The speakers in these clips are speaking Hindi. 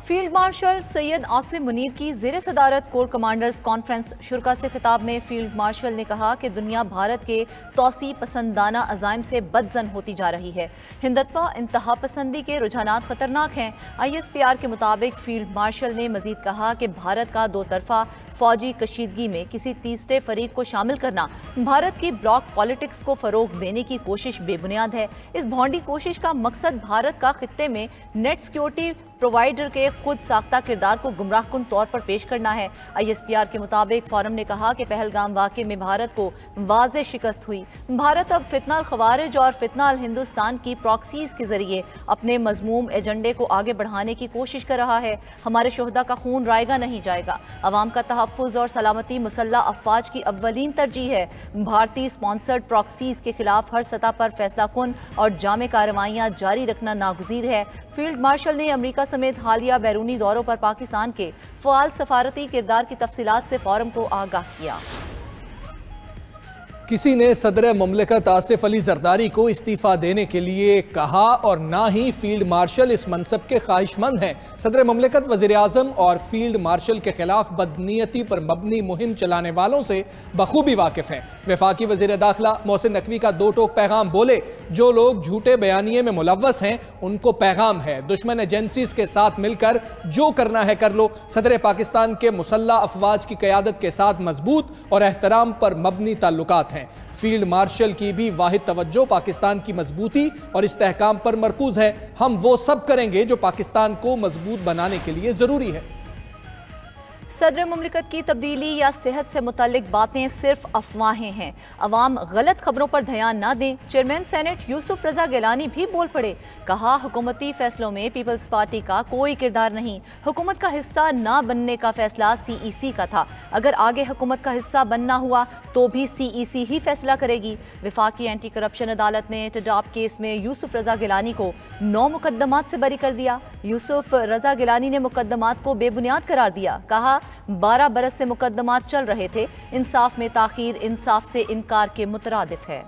फील्ड मार्शल सैयद आसिम मुनीर की ज़ेर सदारत कोर कमांडर्स कॉन्फ्रेंस शुरा से खिताब में फील्ड मार्शल ने कहा कि दुनिया भारत के तौसी पसंदाना अज़ाइम से बदजन होती जा रही है। हिंदुत्व इंतहा पसंदी के रुझानात खतरनाक हैं। ISPR के मुताबिक फील्ड मार्शल ने मजीद कहा कि भारत का दो तरफा फौजी कशीदगी में किसी तीसरे फरीक को शामिल करना भारत की ब्लॉक पॉलिटिक्स को फरोग देने की कोशिश बेबुनियाद है। इस भौंडी कोशिश का मकसद भारत का खित्ते में नेट सिक्योरिटी प्रोवाइडर के खुद साख्ता किरदार को गुमराहकुन तौर पर पेश करना है। ISPR के मुताबिक फोरम ने कहा कि पहलगाम वाक़े में भारत को वाज़े शिकस्त हुई। भारत अब फितना खवारिज और फितना हिंदुस्तान की प्रॉक्सीज के जरिए अपने मजमूम एजेंडे को आगे बढ़ाने की कोशिश कर रहा है। हमारे शोहदा का खून रायगा नहीं जाएगा। अवाम का तहफ़्फ़ुज़ और सलामती मुसल्लह अफ़वाज की अव्वलीन तरजीह है। भारतीय स्पॉन्सर्ड प्रॉक्सीज के खिलाफ हर सतह पर फैसला कुन और जामे कार्रवाइयाँ जारी रखना नागुज़ीर है। फील्ड मार्शल ने अमेरिका समेत हालिया बैरूनी दौरों पर पाकिस्तान के फ़आल सफारती किरदार की तफसीलात से फोरम को आगाह किया। किसी ने सदर मुमलिकत आसिफ अली जरदारी को इस्तीफ़ा देने के लिए कहा और ना ही फील्ड मार्शल इस मनसब के ख्वाहिशमंद हैं। सदर मुमलिकत, वज़ीर आज़म और फील्ड मार्शल के खिलाफ बदनीयती पर मबनी मुहिम चलाने वालों से बखूबी वाकिफ़ हैं। वफाकी वज़ीर दाखिला मोहसिन नकवी का दो टोक पैगाम बोले, जो लोग झूठे बयानिए में मुलव्वस हैं उनको पैगाम है, दुश्मन एजेंसीज के साथ मिलकर जो करना है कर लो। सदर पाकिस्तान के मुसल्लह अफवाज की क़यादत के साथ मजबूत और एहतराम पर मबनी ताल्लुकात हैं। फील्ड मार्शल की भी वाहिद तवज्जो पाकिस्तान की मजबूती और इस्तेहकाम पर मरकूज है। हम वो सब करेंगे जो पाकिस्तान को मजबूत बनाने के लिए जरूरी है। सदर मुमलिकत की तब्दीली या सेहत से मुतालिक बातें सिर्फ अफवाहें हैं। अवाम गलत खबरों पर ध्यान ना दें। चेयरमैन सेनेट यूसुफ रजा गिलानी भी बोल पड़े। कहा, हुकूमती फैसलों में पीपल्स पार्टी का कोई किरदार नहीं। हुकूमत का हिस्सा ना बनने का फैसला CEC का था। अगर आगे हुकूमत का हिस्सा बनना हुआ तो भी CEC ही फैसला करेगी। वफाकी एंटी करप्शन अदालत ने टिडाप केस में यूसुफ रजा गिलानी को 9 मुकदमात से बरी कर दिया। यूसुफ रजा गिलानी ने मुकदमात को बेबुनियाद करार दिया। कहा, 12 बरस से मुकदमात चल रहे थे। इंसाफ में ताखीर इंसाफ से इनकार के मुतरादिफ है।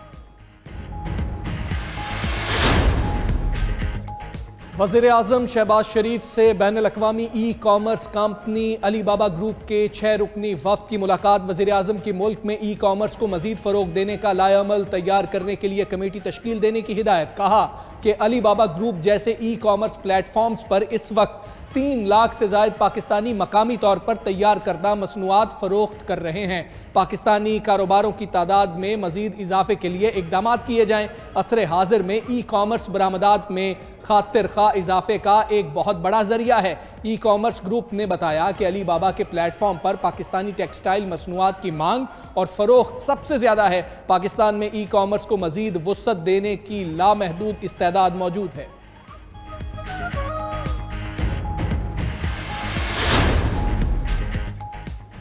वज़ीर आज़म शहबाज शरीफ से बैनुल अक़वामी ई-कॉमर्स कंपनी अली बाबा ग्रुप के 6 रुकनी वफ़द की मुलाकात। वज़ीर आज़म की मुल्क में ई-कॉमर्स को मज़ीद फ़रोग़ देने का लाएअमल तैयार करने के लिए कमेटी तश्कील देने की हिदायत। कहा कि अली बाबा ग्रुप जैसे ई-कॉमर्स प्लेटफॉर्म्स पर इस वक्त 3 लाख से ज़ायद पाकिस्तानी मकामी तौर पर तैयार करदा मसनूआत फ़रोख्त कर रहे हैं। पाकिस्तानी कारोबारों की तादाद में मज़ीद इजाफे के लिए इक़दाम किए जाएँ। असर हाजिर में ई-कॉमर्स बरामदात में खातिर खा इजाफे का एक बहुत बड़ा ज़रिया है। ई-कॉमर्स ग्रुप ने बताया कि अली बाबा के प्लेटफॉर्म पर पाकिस्तानी टेक्सटाइल मसनूआत की मांग और फ़रोख्त सबसे ज़्यादा है। पाकिस्तान में ई-कॉमर्स को मज़ीद वुसअत देने की लामहदूद इस्तेदाद मौजूद है।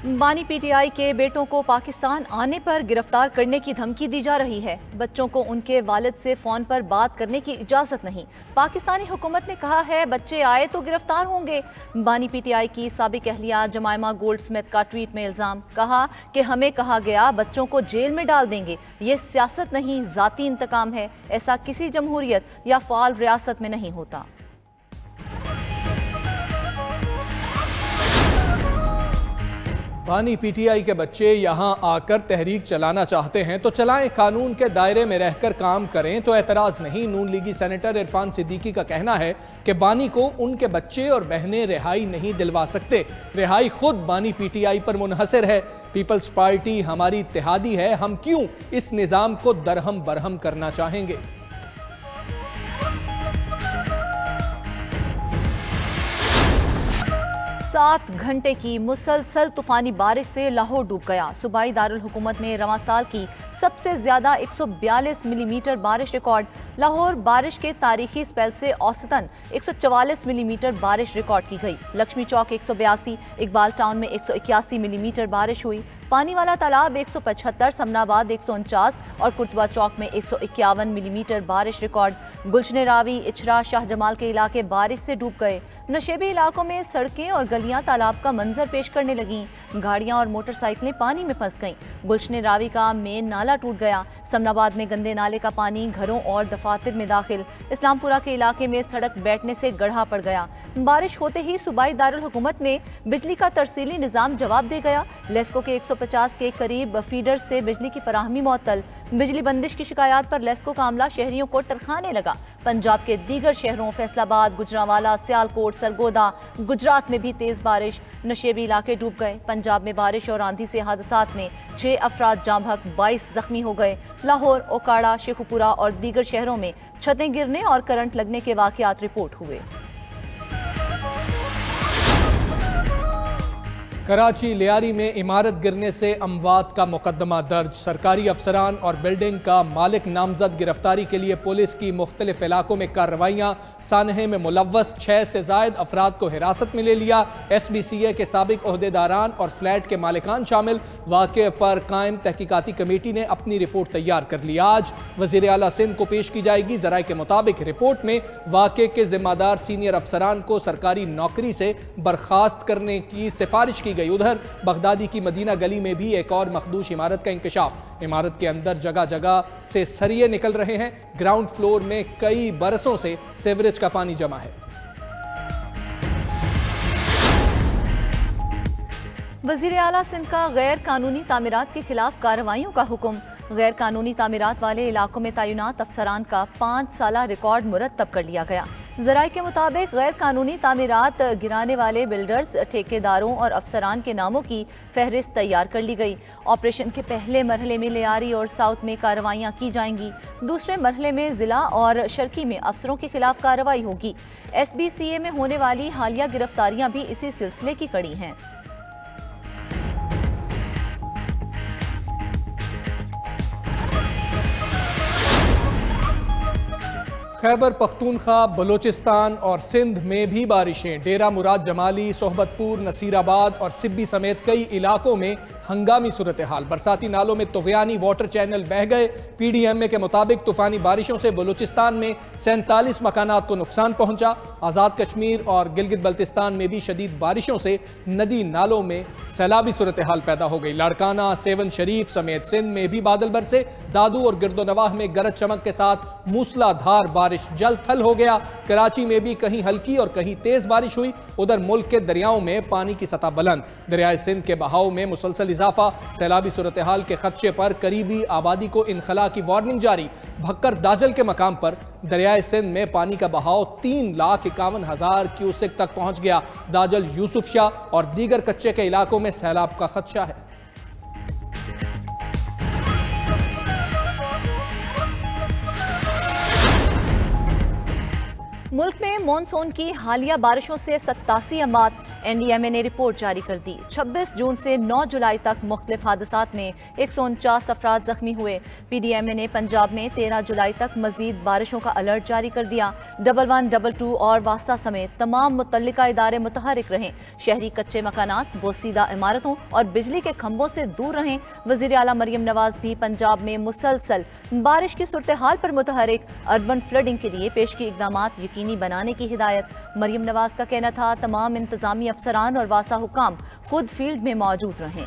बानी PTI के बेटों को पाकिस्तान आने पर गिरफ्तार करने की धमकी दी जा रही है। बच्चों को उनके वालिद से फ़ोन पर बात करने की इजाज़त नहीं। पाकिस्तानी हुकूमत ने कहा है बच्चे आए तो गिरफ्तार होंगे। बानी PTI की साबिक अहलिया जमाइमा गोल्ड स्मिथ का ट्वीट में इल्ज़ाम। कहा कि हमें कहा गया बच्चों को जेल में डाल देंगे। ये सियासत नहीं, ज़ाती इंतकाम है। ऐसा किसी जमहूरियत या फ़आल रियासत में नहीं होता। बानी PTI के बच्चे यहाँ आकर तहरीक चलाना चाहते हैं तो चलाएं, कानून के दायरे में रहकर काम करें तो एतराज़ नहीं। नून लीगी सेनेटर इरफान सिद्दीकी का कहना है कि बानी को उनके बच्चे और बहनें रिहाई नहीं दिलवा सकते। रिहाई खुद बानी PTI पर मुनहसर है। पीपल्स पार्टी हमारी इत्तेहादी है, हम क्यों इस निज़ाम को दरहम बरहम करना चाहेंगे। 7 घंटे की मुसलसल तूफानी बारिश से लाहौर डूब गया। सूबाई दारुल हुकूमत में रवां साल की सबसे ज्यादा 142 मिलीमीटर बारिश रिकॉर्ड। लाहौर बारिश के तारीखी स्पेल से औसतन 144 मिलीमीटर बारिश रिकॉर्ड की गई। लक्ष्मी चौक 182, इकबाल टाउन में 181 मिलीमीटर बारिश हुई। पानी वाला तालाब 175, समनाबाद 149 और कुर्तबा चौक में 151 मिलीमीटर बारिश रिकॉर्ड। गुलशन रावी, इचरा, शाहजमाल के इलाके बारिश से डूब गए। नशेबी इलाकों में सड़कें और गलियां तालाब का मंजर पेश करने लगीं। गाड़ियां और मोटरसाइकिलें पानी में फंस गईं। गुलशन रावी का मेन नाला टूट गया। समनाबाद में गंदे नाले का पानी घरों और दफा दफातर में दाखिल। इस्लामपुरा के इलाके में सड़क बैठने से गड्ढा पड़ गया। बारिश होते ही सूबाई दारुल हुकूमत में बिजली का तरसीली निज़ाम जवाब दे गया। लेस्को के 150 के करीब फीडर्स से बिजली की फराहमी मुअत्तल। बिजली बंदिश की शिकायत पर लेस्को का अमला शहरियों को टरखाने लगा। पंजाब के दीगर शहरों फैसलाबाद, गुजरांवाला, सियालकोट, सरगोदा, गुजरात में भी तेज बारिश, नशेबी इलाके डूब गए। पंजाब में बारिश और आंधी से हादसात में 6 अफराद जाँ बहक, 22 जख्मी हो गए। लाहौर, ओकाड़ा, शेखुपुरा और दीगर शहरों में छतें गिरने और करंट लगने के वाकयात रिपोर्ट हुए। कराची लियारी में इमारत गिरने से अमवात का मुकदमा दर्ज। सरकारी अफसरान और बिल्डिंग का मालिक नामजद गिरफ्तारी के लिए पुलिस की मुख्तलिफ इलाकों में कार्रवाइयाँ। सानहे में मुलव्वस 6 से जायद अफराद को हिरासत में ले लिया। SBCA के साबिक ओहदेदारान और फ्लैट के मालिकान शामिल। वाक़े पर कायम तहकीकाती कमेटी ने अपनी रिपोर्ट तैयार कर ली। आज वज़ीर आला सिंध को पेश की जाएगी। ज़राए के मुताबिक रिपोर्ट में वाक़े के जिम्मेदार सीनियर अफसरान को सरकारी नौकरी से बर्खास्त करने की सिफारिश की गई। उधर बगदादी की मदीना गली में भी एक और मखदूश इमारत का इंकशाफ। इमारत के अंदर जगह जगह से सरिये निकल रहे हैं। ग्राउंड फ्लोर में कई बरसों से सीवरेज का पानी जमा है। वज़ीर आला सिंध का गैर कानूनी तामीरात के खिलाफ कार्रवाइयों का हुक्म। गैर कानूनी तामीरात वाले इलाकों में तैनात अफसरान का 5 साला रिकॉर्ड मुरतब कर लिया गया। ज़राए के मुताबिक गैर कानूनी तामीरात गिराने वाले बिल्डर्स, ठेकेदारों और अफसरान के नामों की फहरिस्त तैयार कर ली गई। ऑपरेशन के पहले मरहले में लियारी और साउथ में कार्रवाइयाँ की जाएंगी। दूसरे मरहले में ज़िला और शर्की में अफसरों के खिलाफ कार्रवाई होगी। SBCA में होने वाली हालिया गिरफ्तारियाँ भी इसी सिलसिले की कड़ी हैं। खैबर पख्तूनख्वा, बलोचिस्तान और सिंध में भी बारिशें। डेरा मुराद जमाली, सोहबतपुर, नसीराबाद और सिब्बी समेत कई इलाकों में हंगामी सूरत हाल। बरसाती नालों में तुग़यानी वाटर चैनल बह गए। PDMA के मुताबिक तूफ़ानी बारिशों से बलूचिस्तान में 47 मकानात को नुकसान पहुंचा। आज़ाद कश्मीर और गिलगित बल्तिस्तान में भी शदीद बारिशों से नदी नालों में सैलाबी सूरत हाल पैदा हो गई। लाड़काना, सेवन शरीफ समेत सिंध में भी बादल बरसे। दादू और गिरदोनवाह में गरज चमक के साथ मूसलाधार बारिश जल थल हो गया। कराची में भी कहीं हल्की और कहीं तेज बारिश हुई। उधर मुल्क के दरियाओं में पानी की सतह बुलंद। दरियाए सिंध के बहाव में मुसलसल इजाफा। सैलाबी सूरत हाल के खदशे पर करीबी आबादी को इनखला की वार्निंग जारी। भक्कर दाजल के मकाम पर दरियाए सिंध में पानी का बहाव 3,51,000 क्यूसेक तक पहुंच गया। दाजल, यूसुफ शाह और दीगर कच्चे के इलाकों में सैलाब का खदशा है। मुल्क में मॉनसून की हालिया बारिशों से 87 अमवात। NDMA ने रिपोर्ट जारी कर दी। 26 जून से 9 जुलाई तक मुख्तलिफ हादसात में 149 अफराद जख्मी हुए। PDMA ने पंजाब में 13 जुलाई तक मजीद बारिशों का अलर्ट जारी कर दिया। 11, 22 और वास्ता समेत तमाम मुतल्लिका इदारे मुतहरिक रहें। शहरी कच्चे मकानात, बोसीदा इमारतों और बिजली के खंभों से दूर रहें। वज़ीर आला मरियम नवाज भी पंजाब में मुसलसल बारिश की सूरत हाल पर मुतहरिक। अर्बन फ्लडिंग के लिए पेशगी इक़दामात यकीनी बनाने की हिदायत। मरियम नवाज का कहना था तमाम इंतजामी अफसरान और वासा हुकाम खुद फील्ड में मौजूद रहें।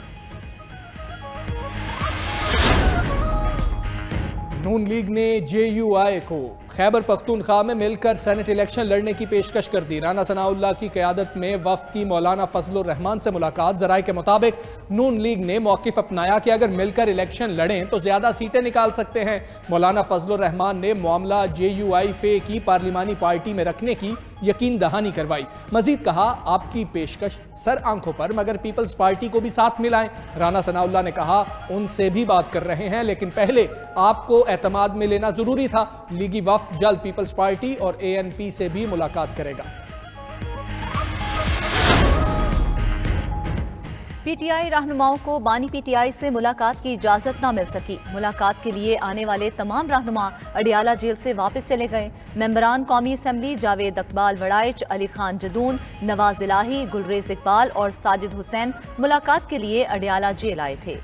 नून लीग ने JUI को खैबर पख्तूनख्वा में मिलकर सेनेट इलेक्शन लड़ने की पेशकश कर दी। राना सनाउल्लाह की क़यादत में वफ्द की मौलाना फजलुर रहमान से मुलाकात। ज़राए के मुताबिक नून लीग ने मौक़िफ़ अपनाया कि अगर मिलकर इलेक्शन लड़ें तो ज़्यादा सीटें निकाल सकते हैं। मौलाना फजलुर रहमान ने मामला JUI फ़े की पार्लिमानी पार्टी में रखने की यकीन दहानी करवाई। मजीद कहा, आपकी पेशकश सर आंखों पर, मगर पीपल्स पार्टी को भी साथ मिलाएं। राना सनाउल्लाह ने कहा, उनसे भी बात कर रहे हैं, लेकिन पहले आपको एतमाद में लेना जरूरी था। लीगी वफ्द जल्द पीपल्स पार्टी और ANP से भी मुलाकात करेगा। PTI रहनुमाओं को बानी PTI से मुलाकात की इजाज़त न मिल सकी। मुलाकात के लिए आने वाले तमाम रहनुमा अडियाला जेल से वापस चले गए। मेंबरान कौमी असम्बली जावेद इकबाल वड़ाइच, अली खान जदून, नवाज इलाही, गुलरेज इकबाल और साजिद हुसैन मुलाकात के लिए अडियाला जेल आए थे।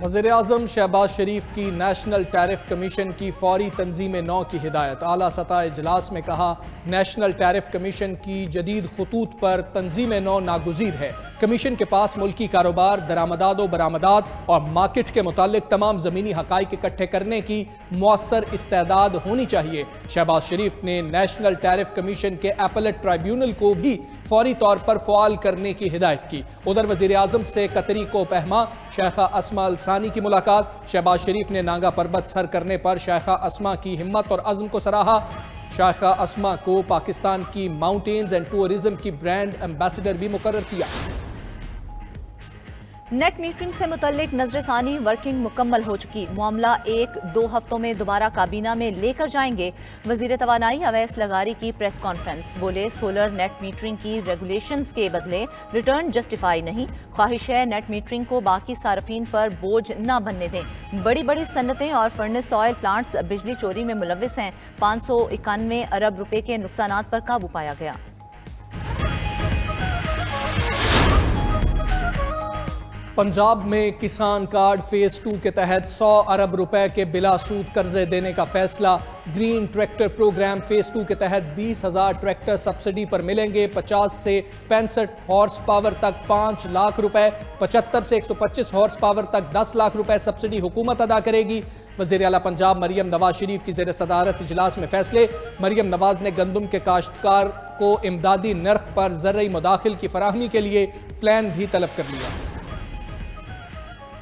वज़ीर-ए-आज़म शहबाज शरीफ की नेशनल टैरिफ कमीशन की फौरी तंजीम नौ की हिदायत। आला सतह इजलास में कहा, नेशनल टैरिफ कमीशन की जदीद खतूत पर तंजीम नौ नागुज़ीर है। कमीशन के पास मुल्की कारोबार, दरामदात व बरामदात और मार्केट के मुतालिक तमाम ज़मीनी हक़ाइक़ इकट्ठे करने की मुअस्सर इस्तेदाद होनी चाहिए। शहबाज शरीफ ने नेशनल टैरिफ कमीशन के अपीलेट ट्राइब्यूनल को भी फौरी तौर पर फ़आल करने की हिदायत की। उधर वज़ीर-ए-आज़म से कतरी को पहमा शेखा अस्मा अल सानी की मुलाकात। शहबाज शरीफ ने नांगा पर्वत सर करने पर शेखा अस्मा की हिम्मत और अज़्म को सराहा। शेखा अस्मा को पाकिस्तान की माउंटेन्स एंड टूरिज्म की ब्रांड एम्बेसडर भी मुकर्रर किया। नेट मीटरिंग से मुतल्लिक नजरसानी वर्किंग मुकम्मल हो चुकी। मामला 1-2 हफ्तों में दोबारा काबीना में लेकर जाएंगे। वजीर तवानाई अवैस लगारी की प्रेस कॉन्फ्रेंस। बोले, सोलर नेट मीटरिंग की रेगुलेशंस के बदले रिटर्न जस्टिफाई नहीं। ख्वाहिश है नेट मीटरिंग को बाकी सार्फिन पर बोझ न बनने दें। बड़ी बड़ी सन्नतें और फर्नेस ऑयल प्लांट्स बिजली चोरी में मुलविस हैं। 591 अरब रुपए के नुकसानात पर काबू पाया गया। पंजाब में किसान कार्ड फेज 2 के तहत 100 अरब रुपए के बिला सूद कर्जे देने का फैसला। ग्रीन ट्रैक्टर प्रोग्राम फेज 2 के तहत 20,000 ट्रैक्टर सब्सिडी पर मिलेंगे। 50 से 65 हॉर्स पावर तक 5 लाख रुपए, 75 से 125 हॉर्स पावर तक 10 लाख रुपए सब्सिडी हुकूमत अदा करेगी। वज़ीर आला पंजाब मरियम नवाज शरीफ की ज़ेर सदारत इजलास में फैसले। मरियम नवाज ने गंदम के काश्तकार को इमदादी नर्ख पर ज़र्री मुदाखिल की फराहमी के लिए प्लान भी तलब कर लिया।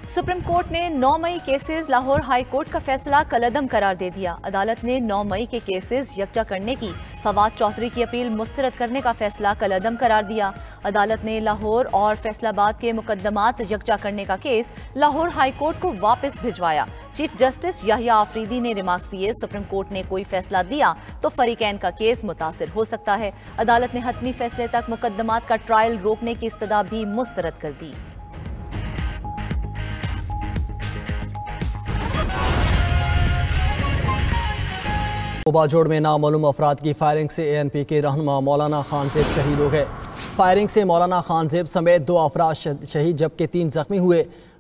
सुप्रीम कोर्ट ने 9 मई केसेस लाहौर हाई कोर्ट का फैसला कलअदम करार दे दिया। अदालत ने 9 मई के केसेस यकजा करने की फवाद चौधरी की अपील मुस्तरद करने का फैसला कलअदम करार दिया। अदालत ने लाहौर और फैसलाबाद के मुकदमात यकजा करने का केस लाहौर हाई कोर्ट को वापस भिजवाया। चीफ जस्टिस याहिया आफरीदी ने रिमार्क्स दिए, सुप्रीम कोर्ट ने कोई फैसला दिया तो फरीकैन का केस मुतासिर हो सकता है। अदालत ने हतमी फैसले तक मुकदमात का ट्रायल रोकने की इस्तदा भी मुस्तरद कर दी। बाजोड़ में नामालूम अफराद की फायरिंग से ANP के रहनुमा मौलाना खानजेब शहीद हो गए। फायरिंग से मौलाना खानजेब समेत 2 अफराद शहीद जबकि 3 जख्मी हुए।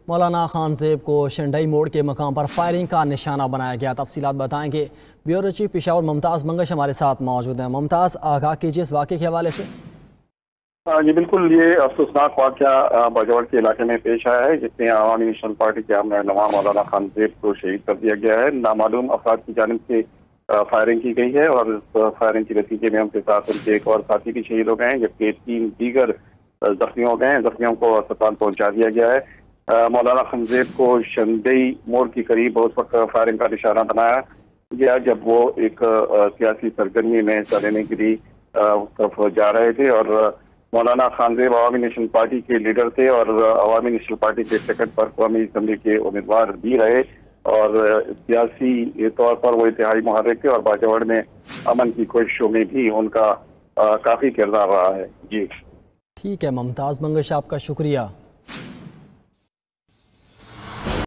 मौलाना खानजेब को शंडई मोड़ के मकाम पर फायरिंग का निशाना बनाया गया। तफसीलात बताएंगे ब्यूरो चीफ पेशावर मुमताज़ मंगश हमारे साथ मौजूद हैं। मुमताज़, आगाह कीजिए इस वाक़े के हवाले से। जी बिल्कुल, ये अफसोसनाक वाक़या बाजौड़ के इलाके में पेश आया है, जिसमें अवामी नेशनल पार्टी के आम रहनुमा मौलाना खानजेब को शहीद कर दिया गया है। नामालूम अफराद की जानिब से फायरिंग की गई है और इस फायरिंग के नतीजे में उनके साथ उनके एक और साथी भी शहीद हो गए हैं, जबकि 3 दीगर जख्मी हो गए हैं। जख्मियों को अस्पताल पहुंचा दिया गया है। मौलाना खानजेब को शंडई मोड़ के करीब उस वक्त फायरिंग का निशाना बनाया गया जब वो एक सियासी सरगर्मी में हिस्सा लेने के लिए उस तरफ जा रहे थे। और मौलाना खानजेब अवामी नेशनल पार्टी के लीडर थे और अवामी नेशनल पार्टी के टिकट पर कौमी असम्बली के उम्मीदवार भी रहे और सियासी तौर पर वो इतिहादी मुहर्रिक थे और बाजौड़ में अमन की कोशिशों में भी उनका काफ़ी किरदार रहा है। जी ठीक है मुमताज़ मंगश, आपका शुक्रिया।